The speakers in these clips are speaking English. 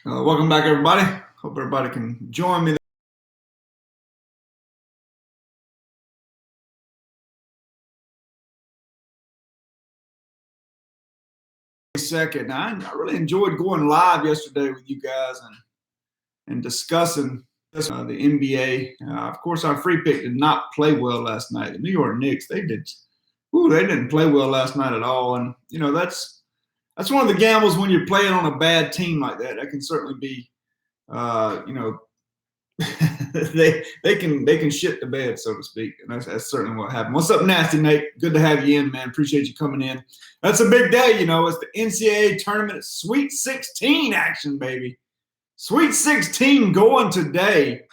Welcome back, everybody. Hope everybody can join me. Second, I really enjoyed going live yesterday with you guys and discussing the NBA. Of course, our free pick did not play well last night. The New York Knicks, they didn't play well last night at all. And that's one of the gambles when you're playing on a bad team like that. That can certainly be, uh, you know, they can shit the bed, so to speak, and that's certainly what happened. What's up, Nasty Nate? Good to have you in, man. Appreciate you coming in. That's a big day, It's the NCAA tournament, Sweet 16 action, baby. Sweet 16 going today.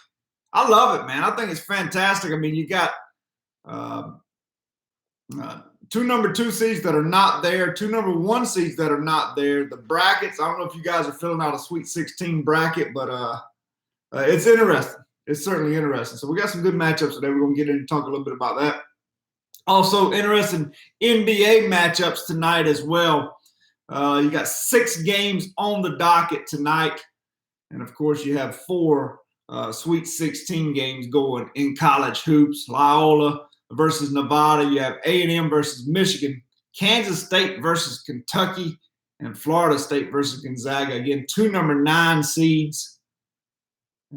I love it, man. I think it's fantastic. I mean, you got uh, two number 2 seeds that are not there, two number 1 seeds that are not there. The brackets. I don't know if you guys are filling out a Sweet 16 bracket, but it's interesting. It's certainly interesting. So we got some good matchups today. We're going to get in and talk a little bit about that. Also, interesting NBA matchups tonight as well. You got 6 games on the docket tonight. And, of course, you have 4 Sweet 16 games going in college hoops. Loyola versus Nevada. You have A&M versus Michigan. Kansas State versus Kentucky. And Florida State versus Gonzaga. Again, 2 number 9 seeds.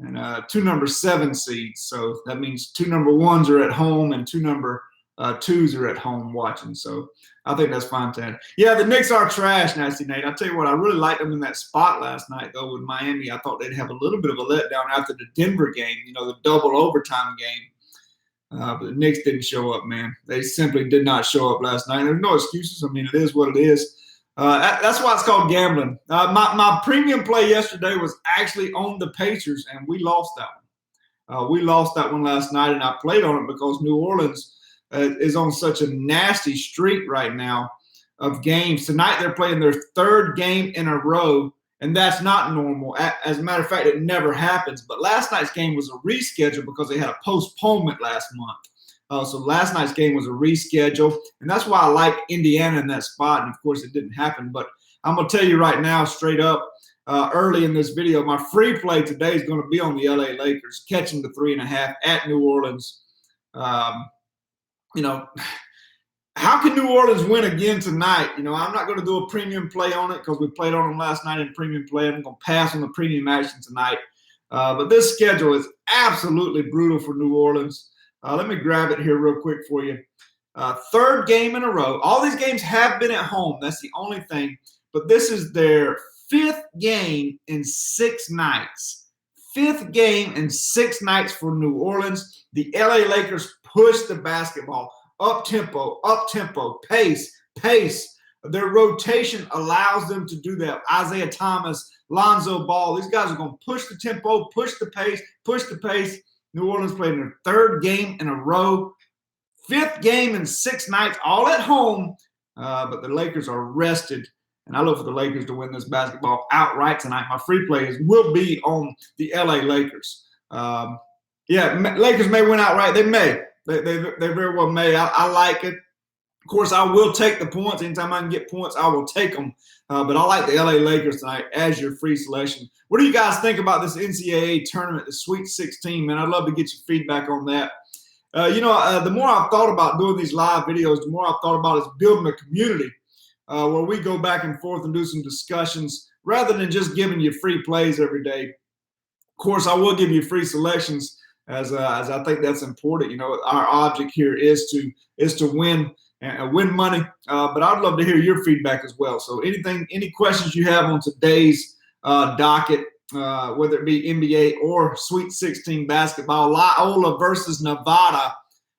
And 2 number 7 seeds. So that means 2 number 1s are at home and 2 number 2s are at home watching. So I think that's fantastic. Yeah, the Knicks are trash, Nasty Nate. I'll tell you what, I really liked them in that spot last night, though, with Miami. I thought they'd have a little bit of a letdown after the Denver game, the double overtime game. But the Knicks didn't show up, man. They simply did not show up last night. There's no excuses. I mean, it is what it is. That's why it's called gambling. My premium play yesterday was actually on the Pacers, and we lost that one. We lost that one last night, and I played on it because New Orleans is on such a nasty streak right now of games. Tonight they're playing their 3rd game in a row, and that's not normal. As a matter of fact, it never happens. But last night's game was a reschedule because they had a postponement last month. So last night's game was a reschedule, and that's why I like Indiana in that spot. And, of course, it didn't happen. But I'm going to tell you right now, straight up, early in this video, my free play today is going to be on the LA Lakers, catching the 3.5 at New Orleans. How can New Orleans win again tonight? I'm not going to do a premium play on it because we played on them last night in premium play. I'm going to pass on the premium action tonight. But this schedule is absolutely brutal for New Orleans. Let me grab it here real quick for you. 3rd game in a row. All these games have been at home. That's the only thing. But this is their 5th game in 6 nights. 5th game in 6 nights for New Orleans. The LA Lakers push the basketball. Up-tempo, pace. Their rotation allows them to do that. Isaiah Thomas, Lonzo Ball. These guys are going to push the tempo, push the pace. New Orleans played their 3rd game in a row, 5th game in 6 nights, all at home. But the Lakers are rested, and I look for the Lakers to win this basketball outright tonight. My free plays will be on the LA Lakers. Lakers may win outright. They may. They very well may. I like it. Of course, I will take the points. Anytime I can get points, I will take them. But I like the LA Lakers tonight as your free selection. What do you guys think about this NCAA tournament, the Sweet 16, man? I'd love to get your feedback on that. The more I've thought about doing these live videos, the more I've thought about is building a community where we go back and forth and do some discussions rather than just giving you free plays every day. Of course, I will give you free selections as I think that's important. Our object here is to win and win money. But I'd love to hear your feedback as well. So any questions you have on today's docket, whether it be NBA or Sweet 16 basketball, Loyola versus Nevada.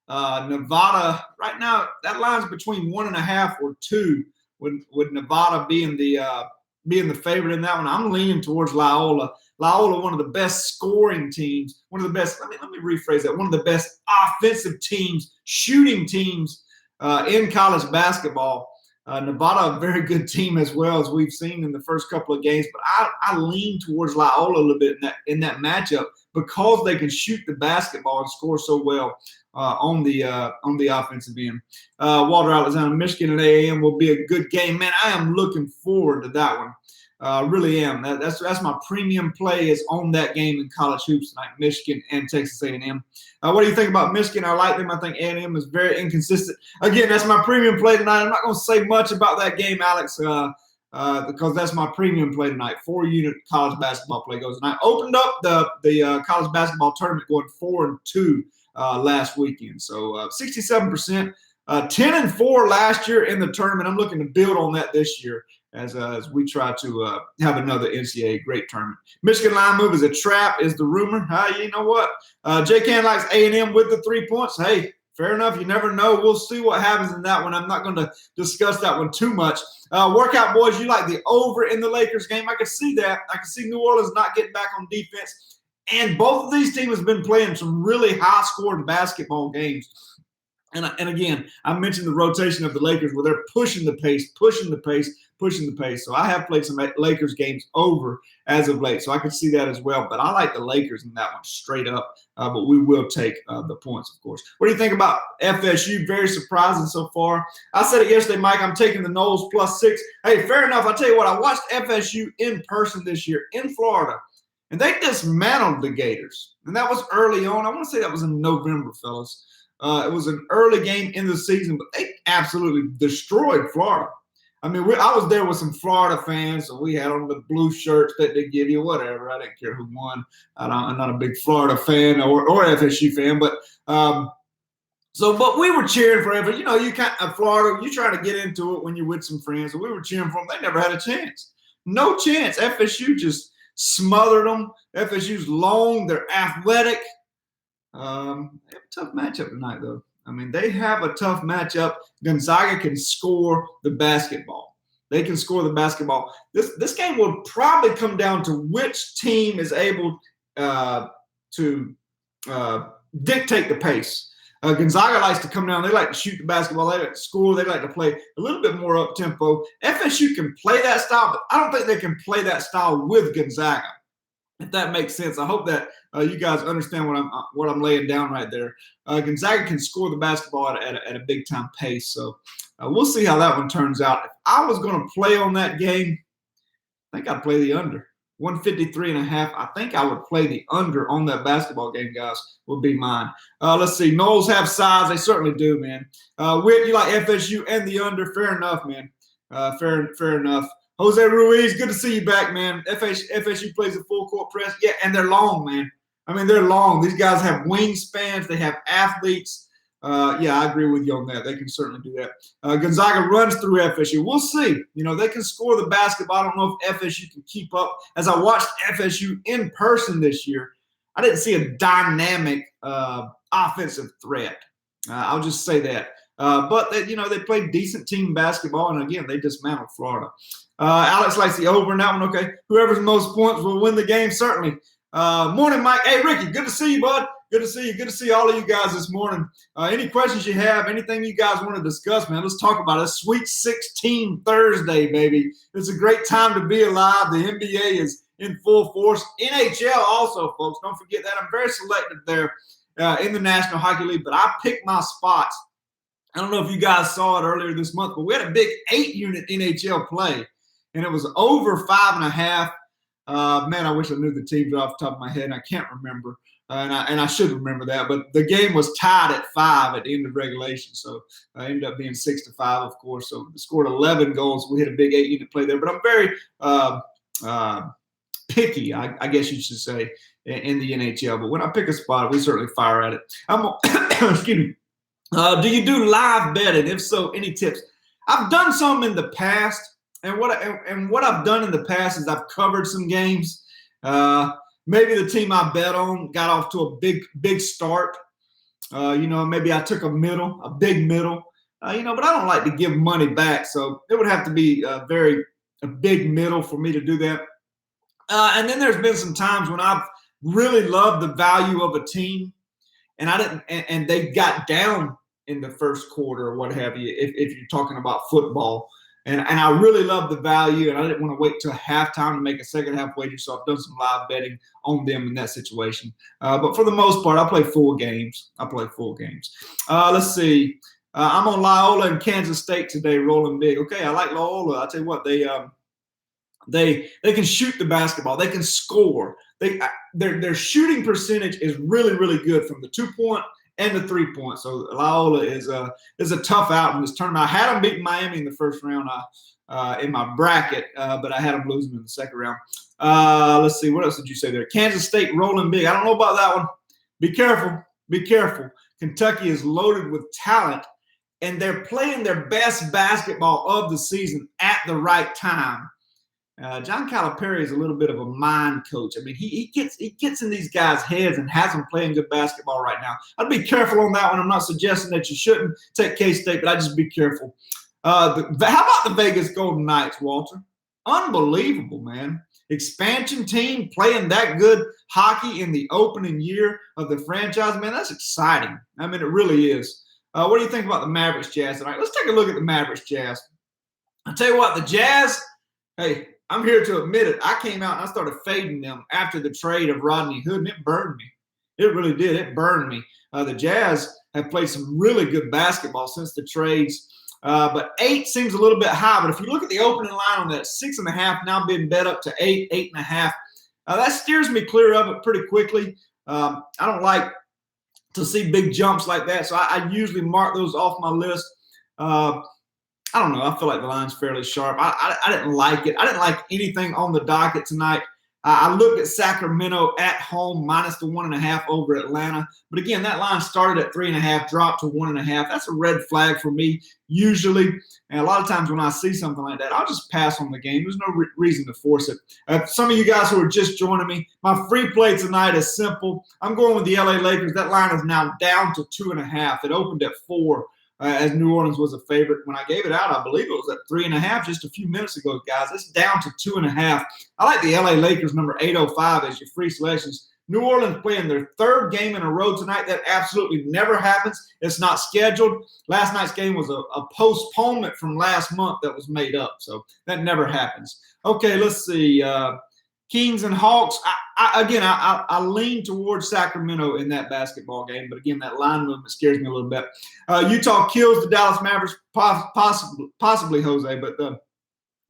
Nevada right now, that line's between 1.5 or 2. With Nevada being the favorite in that one, I'm leaning towards Loyola. Loyola, one of the best scoring teams, one of the best. Let me rephrase that. One of the best offensive teams, shooting teams in college basketball. Nevada, a very good team as well, as we've seen in the first couple of games. But I lean towards Loyola a little bit in that matchup because they can shoot the basketball and score so well on the offensive end. Walter Alexander, Michigan and A&M will be a good game. Man, I am looking forward to that one. Really am. That's my premium play is on that game in college hoops tonight, Michigan and Texas A&M. What do you think about Michigan? I like them. I think A&M is very inconsistent. Again, that's my premium play tonight. I'm not going to say much about that game, Alex, because that's my premium play tonight. 4-unit college basketball play goes. And I opened up the college basketball tournament going 4-2 last weekend. So 67%. 10-4 last year in the tournament. I'm looking to build on that this year as we try to have another NCAA great tournament. Michigan line move is a trap, is the rumor. You know what? J-Can likes A&M with the 3 points. Hey, fair enough. You never know. We'll see what happens in that one. I'm not going to discuss that one too much. Workout boys, you like the over in the Lakers game. I can see that. I can see New Orleans not getting back on defense. And both of these teams have been playing some really high-scored basketball games. And again, I mentioned the rotation of the Lakers where they're pushing the pace. So I have played some Lakers games over as of late, so I can see that as well. But I like the Lakers in that one straight up. But we will take the points, of course. What do you think about FSU? Very surprising so far. I said it yesterday, Mike. I'm taking the Noles +6. Hey, fair enough. I'll tell you what. I watched FSU in person this year in Florida, and they dismantled the Gators. And that was early on. I want to say that was in November, fellas. It was an early game in the season, but they absolutely destroyed Florida. I mean, I was there with some Florida fans, so we had on the blue shirts that they give you, whatever. I didn't care who won. I'm not a big Florida fan or FSU fan, but but we were cheering for FSU. You know, you kind of Florida, you try to get into it when you're with some friends. So we were cheering for them. They never had a chance. No chance. FSU just smothered them. FSU's long. They're athletic. They have a tough matchup tonight, though. I mean, they have a tough matchup. Gonzaga can score the basketball. They can score the basketball. This game will probably come down to which team is able to dictate the pace. Gonzaga likes to come down. They like to shoot the basketball. They like to score. They like to play a little bit more up-tempo. FSU can play that style, but I don't think they can play that style with Gonzaga, if that makes sense. I hope that you guys understand what I'm laying down right there. Gonzaga can score the basketball at a big-time pace, so we'll see how that one turns out. If I was going to play on that game, I think I'd play the under. 153.5. I think I would play the under on that basketball game, guys, would be mine. Let's see. Noles have size. They certainly do, man. Whit, you like FSU and the under. Fair enough, man. Fair enough. Jose Ruiz, good to see you back, man. FSU plays a full court press. Yeah, and they're long, man. I mean, they're long. These guys have wingspans. They have athletes. Yeah, I agree with you on that. They can certainly do that. Gonzaga runs through FSU. We'll see. You know, they can score the basketball. I don't know if FSU can keep up. As I watched FSU in person this year, I didn't see a dynamic offensive threat. I'll just say that. But they played decent team basketball, and again, they dismantled Florida. Alex likes the over in that one. Okay, whoever's most points will win the game. Certainly. Morning, Mike. Hey, Ricky, good to see you, bud. Good to see you. Good to see all of you guys this morning. Any questions you have, anything you guys want to discuss, man, let's talk about it. Sweet 16 Thursday, baby. It's a great time to be alive. The NBA is in full force. NHL also, folks. Don't forget that. I'm very selective there in the National Hockey League, but I picked my spots. I don't know if you guys saw it earlier this month, but we had a big 8-unit NHL play, and it was over 5.5. Man, I wish I knew the teams off the top of my head, and I can't remember. And I should remember that. But the game was tied at 5 at the end of regulation. So I ended up being 6-5, of course. So scored 11 goals. We had a big 8-unit play there. But I'm very picky, I guess you should say, in the NHL. But when I pick a spot, we certainly fire at it. Excuse me. Do you do live betting? If so, any tips? I've done some in the past. And what I've done in the past is I've covered some games. Maybe the team I bet on got off to a big start. Maybe I took a big middle. But I don't like to give money back. So it would have to be a big middle for me to do that. And then there's been some times when I've really loved the value of a team, and they got down in the first quarter or what have you, if you're talking about football. And I really love the value, and I didn't want to wait till halftime to make a second half wager, so I've done some live betting on them in that situation. But for the most part, I play full games. Let's see. I'm on Loyola in Kansas State today, rolling big. Okay, I like Loyola. I tell you what, they They can shoot the basketball. They can score. Their shooting percentage is really, really good from the 2-point and the 3-point. So Loyola is a tough out in this tournament. I had them beating Miami in the first round in my bracket, but I had them losing in the second round. Let's see. What else did you say there? Kansas State rolling big. I don't know about that one. Be careful. Be careful. Kentucky is loaded with talent, and they're playing their best basketball of the season at the right time. John Calipari is a little bit of a mind coach. I mean, he gets in these guys' heads and has them playing good basketball right now. I'd be careful on that one. I'm not suggesting that you shouldn't take K-State, but I'd just be careful. How about the Vegas Golden Knights, Walter? Unbelievable, man. Expansion team playing that good hockey in the opening year of the franchise. Man, that's exciting. I mean, it really is. What do you think about the Mavericks Jazz tonight? Let's take a look at the Mavericks Jazz. I'll tell you what, the Jazz, hey, I'm here to admit it. I came out and I started fading them after the trade of Rodney Hood, and it burned me. It really did. It burned me. The Jazz have played some really good basketball since the trades. But 8 seems a little bit high. But if you look at the opening line on that 6.5, now being bet up to 8, 8.5, that steers me clear of it pretty quickly. I don't like to see big jumps like that, so I usually mark those off my list. I don't know. I feel like the line's fairly sharp. I didn't like it. I didn't like anything on the docket tonight. I looked at Sacramento at home minus the 1.5 over Atlanta. But again, that line started at 3.5, dropped to 1.5. That's a red flag for me usually. And a lot of times when I see something like that, I'll just pass on the game. There's no reason to force it. Some of you guys who are just joining me, my free play tonight is simple. I'm going with the LA Lakers. That line is now down to 2.5. It opened at 4. As New Orleans was a favorite. When I gave it out, I believe it was at 3.5 just a few minutes ago, guys. It's down to 2.5. I like the LA Lakers number 805 as your free selections. New Orleans playing their 3rd game in a row tonight. That absolutely never happens. It's not scheduled. Last night's game was a postponement from last month that was made up. So that never happens. Okay, let's see. Kings and Hawks. I lean towards Sacramento in that basketball game, but again, that line movement scares me a little bit. Utah kills the Dallas Mavericks, possibly Jose, but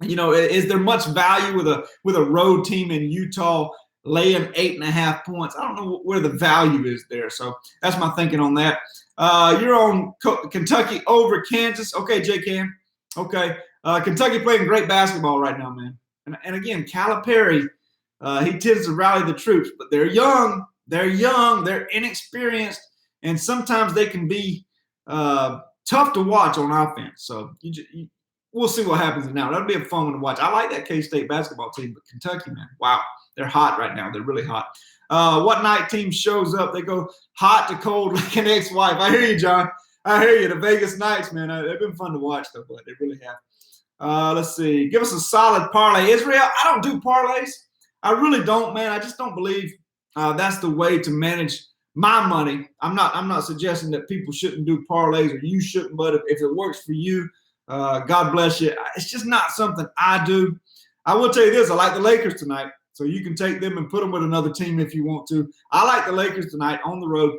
is there much value with a road team in Utah laying 8.5 points? I don't know where the value is there, so that's my thinking on that. You're on Kentucky over Kansas. Okay, J-Cam. Okay, Kentucky playing great basketball right now, man. And again, Calipari. He tends to rally the troops, but they're young, they're inexperienced, and sometimes they can be tough to watch on offense. So we'll see what happens now. That'll be a fun one to watch. I like that K-State basketball team, but Kentucky, man, wow, they're hot right now. They're really hot. What night team shows up? They go hot to cold like an ex-wife. I hear you, John. I hear you. The Vegas Knights, man, they've been fun to watch, though, but they really have. Let's see. Give us a solid parlay. Israel, I don't do parlays. I really don't, man. I just don't believe that's the way to manage my money. I'm not suggesting that people shouldn't do parlays or you shouldn't, but if it works for you, God bless you. It's just not something I do. I will tell you this. I like the Lakers tonight, so you can take them and put them with another team if you want to. I like the Lakers tonight on the road.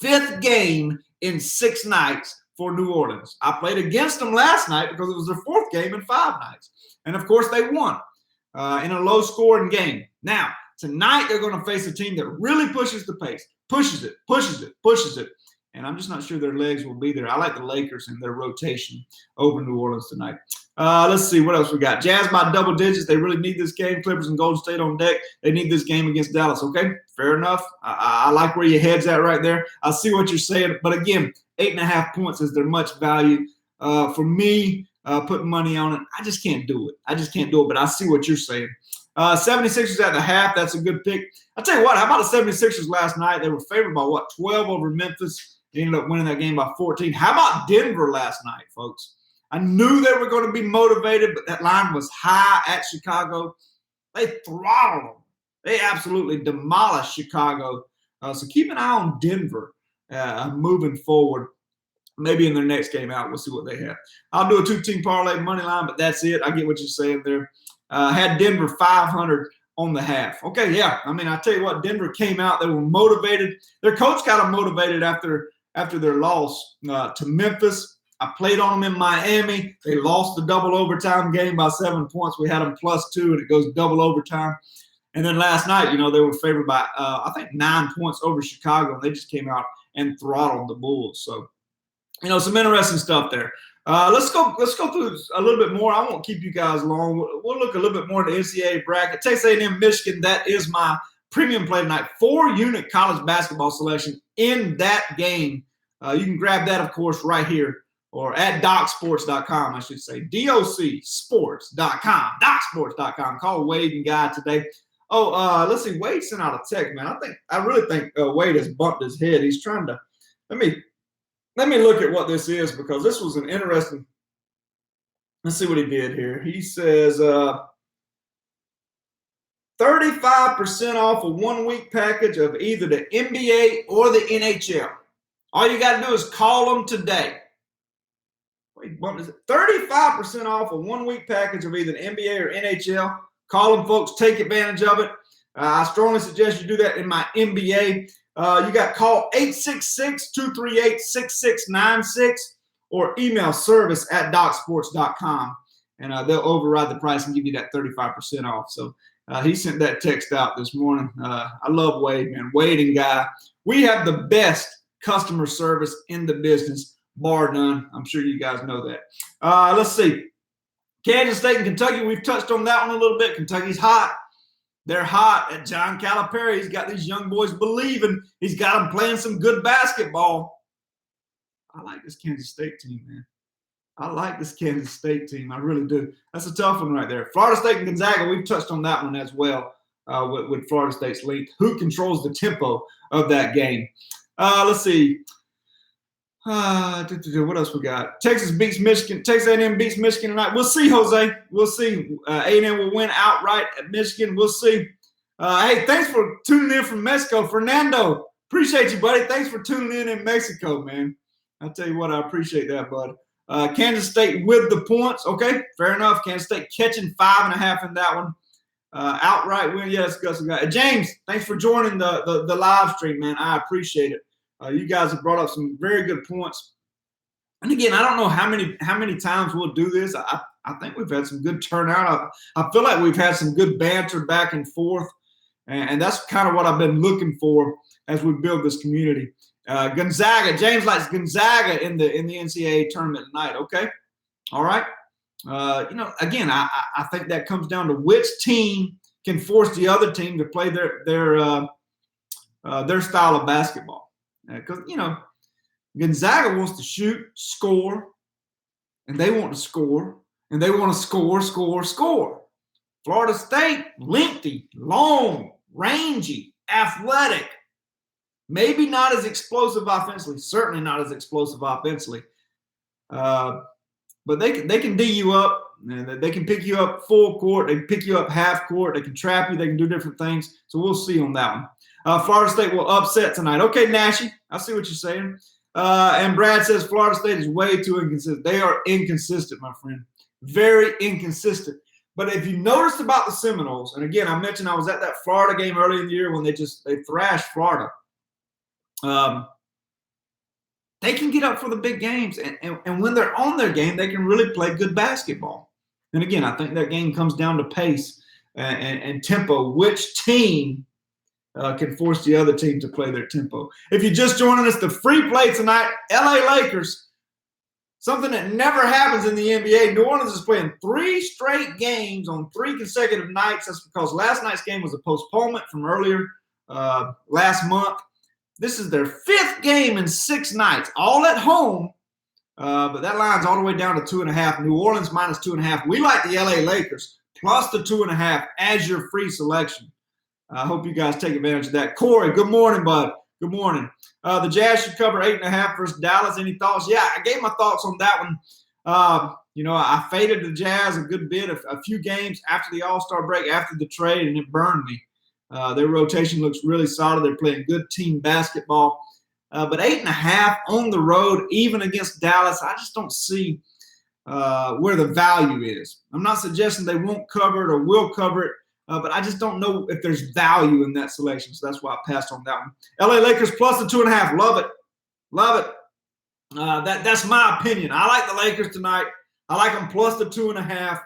5th game in 6 nights for New Orleans. I played against them last night because it was their 4th game in 5 nights. And, of course, they won. In a low-scoring game. Now, tonight they're going to face a team that really pushes the pace, pushes it. And I'm just not sure their legs will be there. I like the Lakers and their rotation over New Orleans tonight. Let's see what else we got. Jazz by double digits. They really need this game. Clippers and Golden State on deck. They need this game against Dallas. Okay, fair enough. I like where your head's at right there. I see what you're saying. But again, 8.5 points is there much value for me. Putting money on it. I just can't do it. But I see what you're saying. 76ers at the half. That's a good pick. I'll tell you what. How about the 76ers last night? They were favored by 12 over Memphis. They ended up winning that game by 14. How about Denver last night, folks? I knew they were going to be motivated, but that line was high at Chicago. They throttled them. They absolutely demolished Chicago. So keep an eye on Denver moving forward. Maybe in their next game out, we'll see what they have. I'll do a 2-team parlay money line, but that's it. I get what you're saying there. Had Denver 500 on the half. Okay, yeah. I mean, I tell you what, Denver came out. They were motivated. Their coach got them motivated after their loss to Memphis. I played on them in Miami. They lost the double overtime game by 7 points. We had them +2, and it goes double overtime. And then last night, you know, they were favored by, I think, 9 points over Chicago, and they just came out and throttled the Bulls. So, you know, some interesting stuff there. Let's go through a little bit more. I won't keep you guys long. We'll look a little bit more at the NCAA bracket. Texas A&M, Michigan, that is my premium play tonight. 4-unit college basketball selection in that game. You can grab that, of course, right here or at docsports.com, I should say. docsports.com, docsports.com. Call Wade and Guy today. Oh, let's see. Wade sent out a text, man. I really think Wade has bumped his head. He's trying to let me look at what this is, because this was an interesting. Let's see what he did here. He says 35% off a 1-week package of either the NBA or the NHL. All you got to do is call them today. Wait, 35% off a 1-week package of either the NBA or NHL. Call them, folks. Take advantage of it. I strongly suggest you do that in my NBA. You got call 866-238-6696 or email service@docsports.com, and they'll override the price and give you that 35% off. So he sent that text out this morning. I love Wade, man. Wade and Guy. We have the best customer service in the business, bar none. I'm sure you guys know that. Let's see. Kansas State and Kentucky, we've touched on that one a little bit. Kentucky's hot. They're hot. And John Calipari, he's got these young boys believing. He's got them playing some good basketball. I like this Kansas State team, man. I like this Kansas State team. I really do. That's a tough one right there. Florida State and Gonzaga, we've touched on that one as well with Florida State's length. Who controls the tempo of that game? Let's see. What else we got? Texas beats Michigan. Texas A&M beats Michigan tonight. We'll see, Jose. We'll see. A&M will win outright at Michigan. We'll see. Hey, thanks for tuning in from Mexico. Fernando, appreciate you, buddy. Thanks for tuning in Mexico, man. I'll tell you what, I appreciate that, bud. Kansas State with the points. Okay, fair enough. Kansas State catching 5.5 in that one. Outright win. Yes, James, thanks for joining the live stream, man. I appreciate it. You guys have brought up some very good points. And again, I don't know how many times we'll do this. I think we've had some good turnout. I feel like we've had some good banter back and forth, and that's kind of what I've been looking for as we build this community. Gonzaga, James likes Gonzaga in the NCAA tournament tonight. Okay, all right. Again, I think that comes down to which team can force the other team to play their style of basketball. Because, Gonzaga wants to shoot, score, and they want to score, and they want to score. Florida State, lengthy, long, rangy, athletic, maybe not as explosive offensively, certainly not as explosive offensively, but they can D you up, and they can pick you up full court, they can pick you up half court, they can trap you, they can do different things. So we'll see on that one. Florida State will upset tonight. Okay, Nashi, I see what you're saying. And Brad says Florida State is way too inconsistent. They are inconsistent, my friend. Very inconsistent. But if you noticed about the Seminoles, and again, I mentioned I was at that Florida game early in the year when they thrashed Florida. They can get up for the big games. And when they're on their game, they can really play good basketball. And again, I think that game comes down to pace and tempo. Which team can force the other team to play their tempo? If you're just joining us, the free play tonight, LA Lakers, something that never happens in the NBA. New Orleans is playing 3 straight games on 3 consecutive nights. That's because last night's game was a postponement from earlier last month. This is their 5th game in 6 nights, all at home. But that line's all the way down to 2.5. New Orleans minus 2.5. We like the LA Lakers plus the 2.5 as your free selection. I hope you guys take advantage of that. Corey, good morning, bud. Good morning. The Jazz should cover 8.5 versus Dallas. Any thoughts? Yeah, I gave my thoughts on that one. I faded the Jazz a good bit, a few games after the All-Star break, after the trade, and it burned me. Their rotation looks really solid. They're playing good team basketball. But 8.5 on the road, even against Dallas, I just don't see where the value is. I'm not suggesting they won't cover it or will cover it. But I just don't know if there's value in that selection. So that's why I passed on that one. LA Lakers plus the 2.5. Love it. Love it. That's my opinion. I like the Lakers tonight. I like them plus the 2.5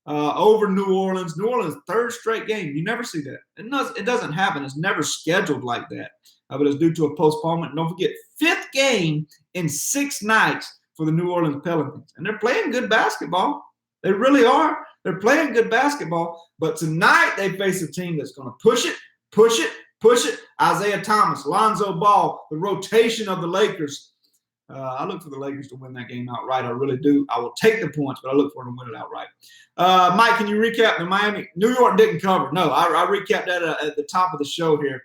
over New Orleans. New Orleans' third straight game. You never see that. It doesn't happen. It's never scheduled like that. But it's due to a postponement. And don't forget, 5th game in 6 nights for the New Orleans Pelicans. And they're playing good basketball. They really are. They're playing good basketball. But tonight they face a team that's going to push it, push it, push it. Isaiah Thomas, Lonzo Ball, the rotation of the Lakers. I look for the Lakers to win that game outright. I really do. I will take the points, but I look for them to win it outright. Mike, can you recap the Miami? New York didn't cover. No, I recapped that at the top of the show here.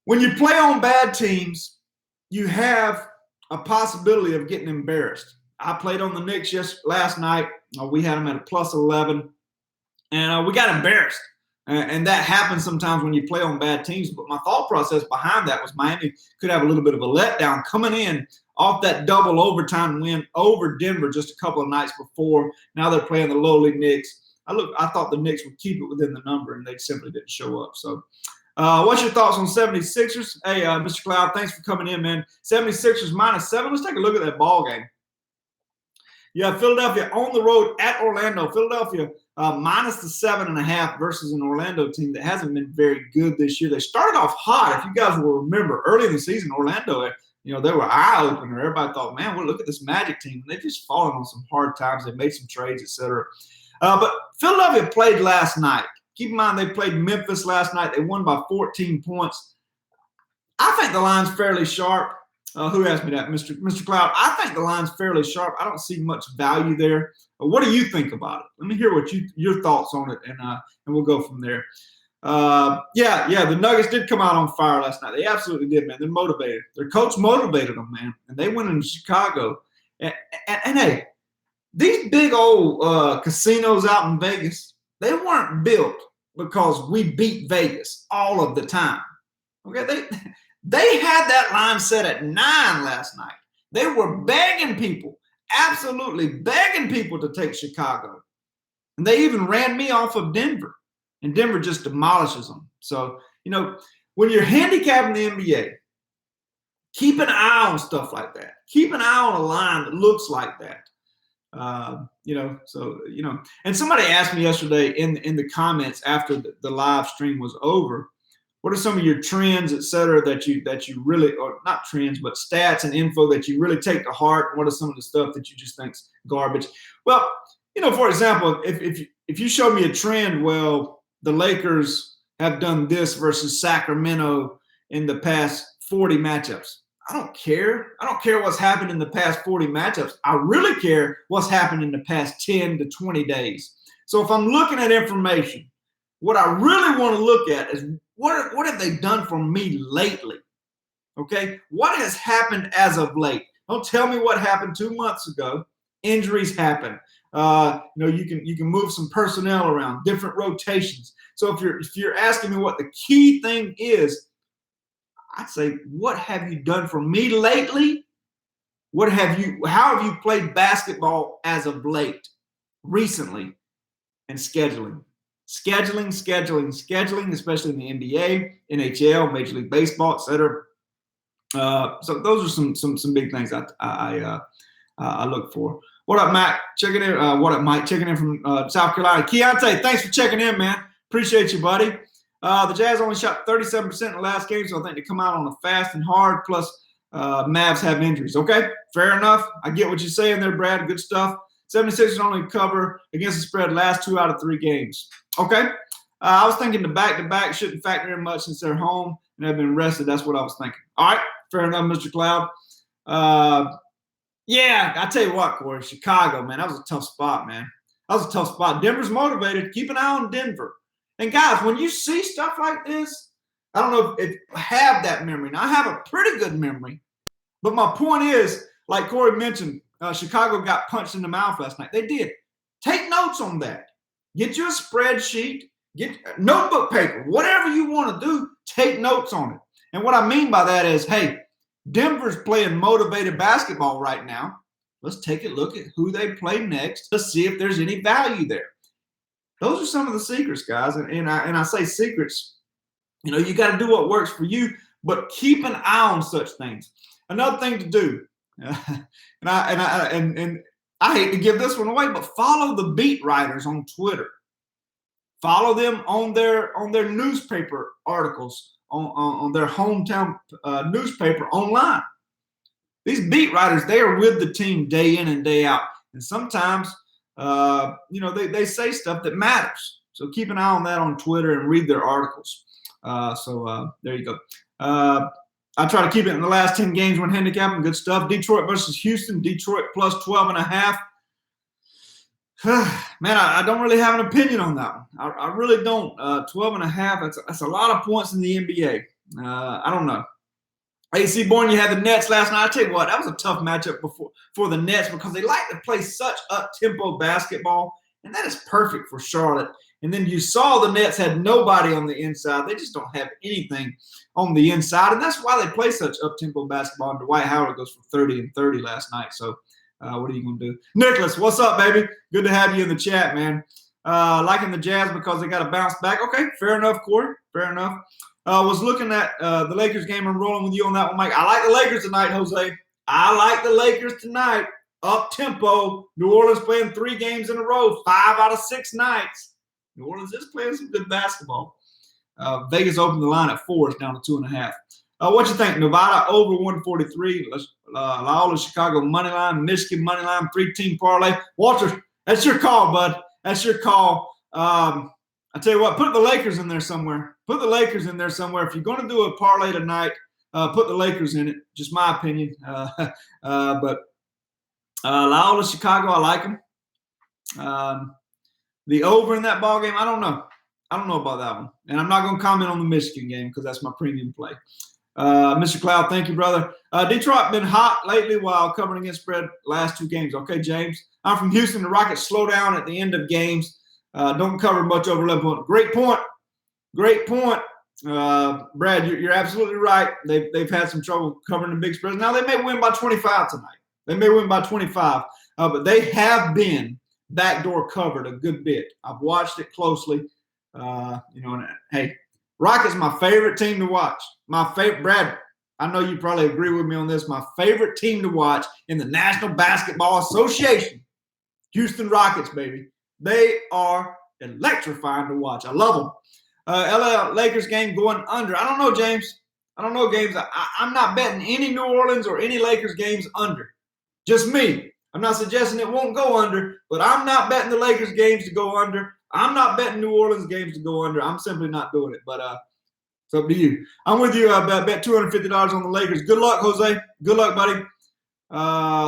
When you play on bad teams, you have a possibility of getting embarrassed. I played on the Knicks last night. We had them at a plus 11, and we got embarrassed. And that happens sometimes when you play on bad teams. But my thought process behind that was Miami could have a little bit of a letdown coming in off that double overtime win over Denver just a couple of nights before. Now they're playing the lowly Knicks. I thought the Knicks would keep it within the number, and they simply didn't show up. So what's your thoughts on 76ers? Hey, Mr. Cloud, thanks for coming in, man. 76ers -7. Let's take a look at that ball game. Yeah, Philadelphia on the road at Orlando. Philadelphia minus the 7.5 versus an Orlando team that hasn't been very good this year. They started off hot. If you guys will remember, early in the season, Orlando, they were eye-opener. Everybody thought, man, well, look at this Magic team. They've just fallen on some hard times. They made some trades, etc. But Philadelphia played last night. Keep in mind, they played Memphis last night. They won by 14 points. I think the line's fairly sharp. Who asked me that? Mr. Cloud. I think the line's fairly sharp. I don't see much value there. What do you think about it? Let me hear what your thoughts on it, and we'll go from there. The Nuggets did come out on fire last night. They absolutely did, man. They're motivated. Their coach motivated them, man, and they went into Chicago. And hey, these big old casinos out in Vegas, they weren't built because we beat Vegas all of the time. Okay, They had that line set at 9 last night. They were begging people, absolutely begging people to take Chicago. And they even ran me off of Denver. And Denver just demolishes them. So, when you're handicapping the NBA, keep an eye on stuff like that. Keep an eye on a line that looks like that. And somebody asked me yesterday in the comments after the live stream was over, what are some of your trends, et cetera, that you really, or not trends, but stats and info that you really take to heart? What are some of the stuff that you just think's garbage? Well, for example, if you show me a trend, well, the Lakers have done this versus Sacramento in the past 40 matchups. I don't care. I don't care what's happened in the past 40 matchups. I really care what's happened in the past 10 to 20 days. So if I'm looking at information, what I really want to look at is what have they done for me lately? Okay, what has happened as of late? Don't tell me what happened 2 months ago. Injuries happen. You can move some personnel around, different rotations. So if you're asking me what the key thing is, I'd say, what have you done for me lately? How have you played basketball as of late, recently, and scheduling? Scheduling, especially in the NBA, NHL, Major League Baseball, etc. So those are some big things I look for. What up, Matt? Checking in. What up, Mike? Checking in from South Carolina. Keontae, thanks for checking in, man. Appreciate you, buddy. The Jazz only shot 37% in the last game, so I think they come out on a fast and hard. Plus, Mavs have injuries. Okay, fair enough. I get what you're saying there, Brad. Good stuff. 76ers only cover against the spread last 2 out of 3 games. Okay. I was thinking the back-to-back shouldn't factor in much since they're home and have been rested. That's what I was thinking. All right. Fair enough, Mr. Cloud. I tell you what, Corey, Chicago, man, that was a tough spot, man. That was a tough spot. Denver's motivated. Keep an eye on Denver. And, guys, when you see stuff like this, I don't know if I have that memory. Now, I have a pretty good memory. But my point is, like Corey mentioned, Chicago got punched in the mouth last night. They did. Take notes on that. Get you a spreadsheet. Get notebook paper. Whatever you want to do, take notes on it. And what I mean by that is, hey, Denver's playing motivated basketball right now. Let's take a look at who they play next. Let's see if there's any value there. Those are some of the secrets, guys. And I say secrets. You got to do what works for you, but keep an eye on such things. Another thing to do, and I hate to give this one away, but follow the beat writers on Twitter. Follow them on their newspaper articles on their hometown newspaper online. These beat writers, they are with the team day in and day out, and sometimes they say stuff that matters. So keep an eye on that on Twitter and read their articles. There you go. I try to keep it in the last 10 games when handicapping. Good stuff. Detroit versus Houston. Detroit plus 12.5. Man, I don't really have an opinion on that one. I really don't. 12.5. That's a lot of points in the NBA. I don't know. AC Bourne, you had the Nets last night. I tell you what, that was a tough matchup for the Nets because they like to play such up-tempo basketball, and that is perfect for Charlotte. And then you saw the Nets had nobody on the inside. They just don't have anything on the inside, and that's why they play such up-tempo basketball. And Dwight Howard goes for 30 and 30 last night. So what are you going to do? Nicholas, what's up, baby? Good to have you in the chat, man. Liking the Jazz because they got to bounce back. Okay, fair enough, Corey. Fair enough. Was looking at the Lakers game and rolling with you on that one, Mike. I like the Lakers tonight, Jose. I like the Lakers tonight. Up-tempo. New Orleans playing 3 games in a row, 5 out of 6 nights. New Orleans is playing some good basketball. Vegas opened the line at 4. It's down to 2.5. What you think? Nevada over 143. Loyola Chicago money line. Michigan money line. 3-team parlay. Walter, that's your call, bud. That's your call. I tell you what, put the Lakers in there somewhere. Put the Lakers in there somewhere. If you're going to do a parlay tonight, put the Lakers in it. Just my opinion. But Loyola Chicago, I like them. The over in that ball game, I don't know. I don't know about that one. And I'm not going to comment on the Michigan game because that's my premium play. Mr. Cloud, thank you, brother. Detroit been hot lately while covering against spread last 2 games. Okay, James. I'm from Houston. The Rockets slow down at the end of games. Don't cover much over 11 points. Great point. Great point. Brad, you're absolutely right. They've had some trouble covering the big spreads. Now, they may win by 25 tonight. They may win by 25. But they have been backdoor covered a good bit. I've watched it closely. Hey, Rockets my favorite team to watch. My favorite, Brad, I know you probably agree with me on this. My favorite team to watch in the National Basketball Association, Houston Rockets, baby. They are electrifying to watch. I love them. LA Lakers game going under. I don't know, James. I don't know, James. I'm not betting any New Orleans or any Lakers games under. Just me. I'm not suggesting it won't go under, but I'm not betting the Lakers games to go under. I'm not betting New Orleans games to go under. I'm simply not doing it. But it's up to you. I'm with you. I bet $250 on the Lakers. Good luck, Jose. Good luck, buddy.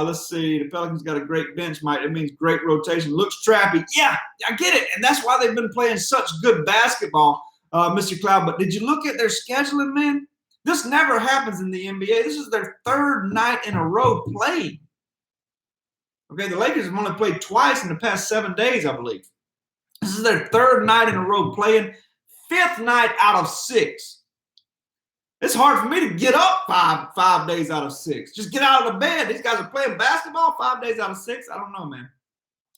Let's see. The Pelicans got a great bench, Mike. It means great rotation. Looks trappy. Yeah, I get it. And that's why they've been playing such good basketball, Mr. Cloud. But did you look at their scheduling, man? This never happens in the NBA. This is their 3rd night in a row playing. Okay, the Lakers have only played twice in the past 7 days, I believe. This is their 3rd night in a row playing, 5th night out of 6. It's hard for me to get up five days out of 6. Just get out of the bed. These guys are playing basketball 5 days out of 6. I don't know, man.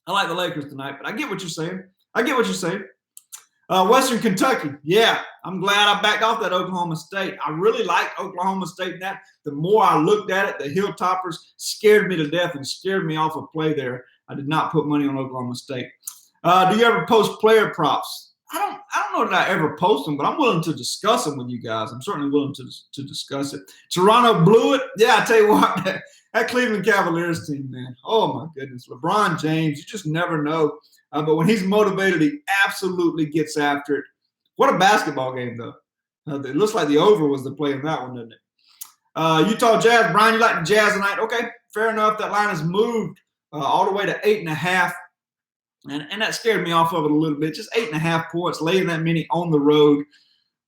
I like the Lakers tonight, but I get what you're saying. Western Kentucky. Yeah, I'm glad I backed off that Oklahoma State. I really liked Oklahoma State in that. The more I looked at it, the Hilltoppers scared me to death and scared me off a play there. I did not put money on Oklahoma State. Do you ever post player props? I don't know that I ever post them, but I'm willing to discuss them with you guys. I'm certainly willing to discuss it. Toronto blew it. Yeah, I tell you what, that Cleveland Cavaliers team, man. Oh, my goodness. LeBron James, you just never know. But when he's motivated, he absolutely gets after it. What a basketball game, though. It looks like the over was the play in that one, doesn't it? Utah Jazz. Brian, you like the Jazz tonight? Okay, fair enough. That line has moved all the way to 8.5. And that scared me off of it a little bit. Just 8.5 points, laying that many on the road.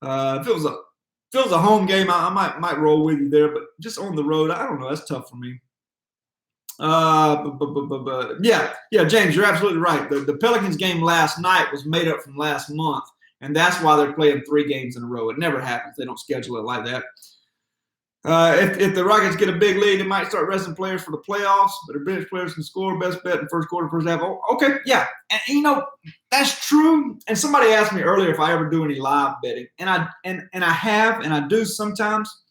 If it was a home game, I might roll with you there. But just on the road, I don't know. That's tough for me. Yeah, James, you're absolutely right. The Pelicans game last night was made up from last month, and that's why they're playing 3 games in a row. It never happens. They don't schedule it like that. If the Rockets get a big lead, they might start resting players for the playoffs, but their bench players can score. Best bet in first quarter, first half. Oh, okay, yeah. And that's true. And somebody asked me earlier if I ever do any live betting. And I have, and I do sometimes.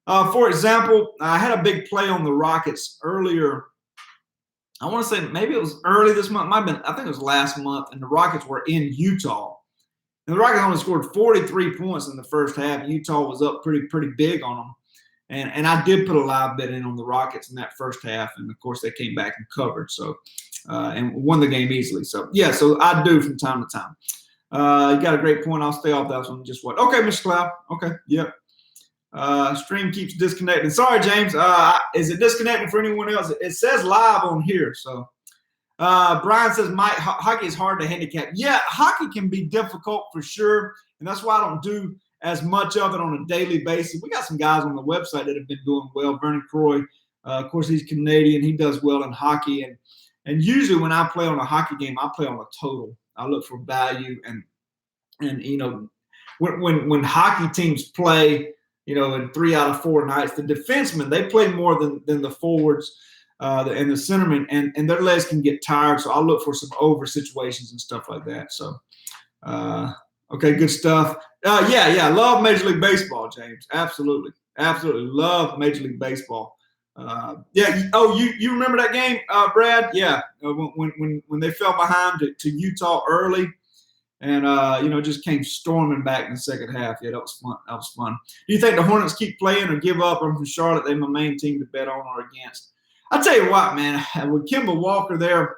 For example, I had a big play on the Rockets earlier. I want to say maybe it was early this month. Might have been, I think it was last month, and the Rockets were in Utah. And the Rockets only scored 43 points in the first half. Utah was up pretty big on them. And I did put a live bet in on the Rockets in that first half. And, of course, they came back and covered and won the game easily. So, yeah, so I do from time to time. You got a great point. I'll stay off that one. Just what? Okay, Mr. Cloud. Okay, yep. Stream keeps disconnecting. Sorry, James. Is it disconnecting for anyone else? It says live on here. So Brian says, Mike, hockey is hard to handicap. Yeah, hockey can be difficult for sure. And that's why I don't do as much of it on a daily basis. We got some guys on the website that have been doing well. Vernon Croy, of course, he's Canadian. He does well in hockey. And usually when I play on a hockey game, I play on a total. I look for value. And you know, when hockey teams play, you know, in 3 out of 4 nights, the defensemen, they play more than the forwards and the centermen, and their legs can get tired. So I'll look for some over situations and stuff like that. So, okay, good stuff. Yeah, love Major League Baseball, James. Absolutely love Major League Baseball. Yeah. Oh, you remember that game, Brad? Yeah. When they fell behind to Utah early. And, you know, just came storming back in the second half. Yeah, that was fun. Do you think the Hornets keep playing or give up? I'm from Charlotte. They're my main team to bet on or against. I'll tell you what, man, with Kemba Walker there,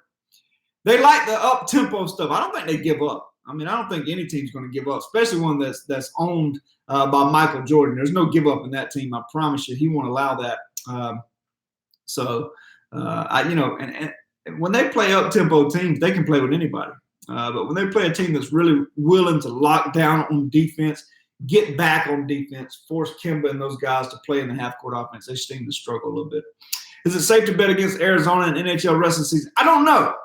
they like the up-tempo stuff. I don't think they give up. I mean, I don't think any team's going to give up, especially one that's owned by Michael Jordan. There's no give up in that team. I promise you, he won't allow that. You know, and when they play up-tempo teams, they can play with anybody. But when they play a team that's really willing to lock down on defense, get back on defense, force Kemba and those guys to play in the half-court offense, they seem to struggle a little bit. Is it safe to bet against Arizona in NHL wrestling season? I don't know.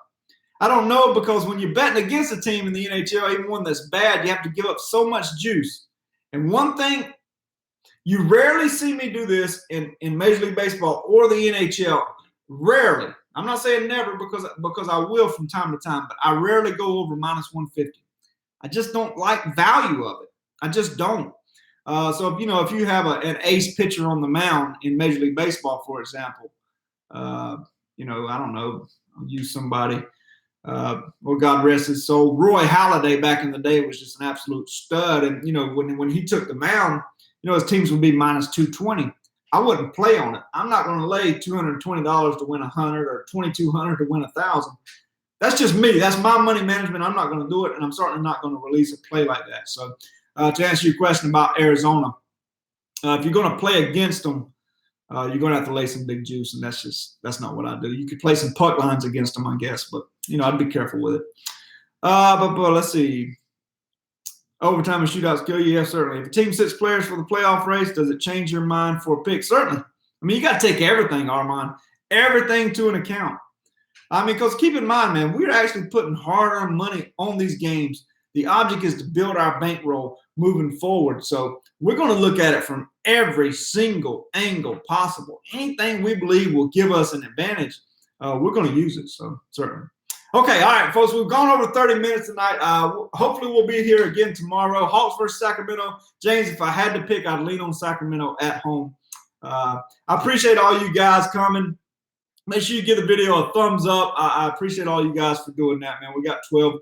I don't know, because when you're betting against a team in the NHL, even one that's bad, you have to give up so much juice. And one thing, you rarely see me do this in Major League Baseball or the NHL. Rarely. I'm not saying never, because I will from time to time, but I rarely go over minus 150. I just don't like value of it. I just don't. So, if you have an ace pitcher on the mound in Major League Baseball, for example, I don't know, I'll use somebody, well, God rest his soul. Roy Halladay back in the day was just an absolute stud. And, when he took the mound, his teams would be minus 220. I wouldn't play on it. I'm not going to lay $220 to win 100 or $2,200 to win 1,000. That's just me. That's my money management. I'm not going to do it, and I'm certainly not going to release a play like that. So, to answer your question about Arizona, if you're going to play against them, you're going to have to lay some big juice, and that's not what I do. You could play some puck lines against them, I guess, but I'd be careful with it. But let's see. Overtime and shootouts kill you? Yes, certainly. If a team sits players for the playoff race, does it change your mind for a pick? Certainly. I mean, you got to take everything, Armand, everything to an account. I mean, because keep in mind, man, we're actually putting hard-earned money on these games. The object is to build our bankroll moving forward. So we're going to look at it from every single angle possible. Anything we believe will give us an advantage, we're going to use it. So certainly. Okay, all right, folks, we've gone over 30 minutes tonight. Hopefully we'll be here again tomorrow. Hawks versus Sacramento. James, if I had to pick, I'd lean on Sacramento at home. I appreciate all you guys coming. Make sure you give the video a thumbs up. I appreciate all you guys for doing that, man. We got 12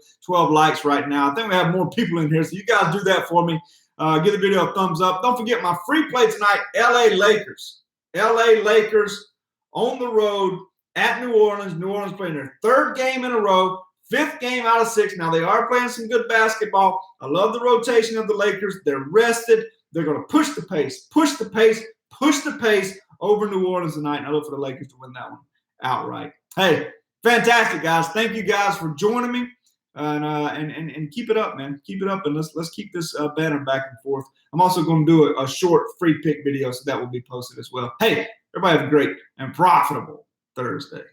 likes right now. I think we have more people in here, so you guys do that for me. Give the video a thumbs up. Don't forget my free play tonight, LA Lakers. LA Lakers on the road at New Orleans. New Orleans playing their 3rd game in a row, 5th game out of 6. Now, they are playing some good basketball. I love the rotation of the Lakers. They're rested. They're going to push the pace over New Orleans tonight, and I look for the Lakers to win that one outright. Hey, fantastic, guys. Thank you guys for joining me, and keep it up, man. Keep it up, and let's keep this banner back and forth. I'm also going to do a short free pick video, so that will be posted as well. Hey, everybody have a great and profitable Thursday.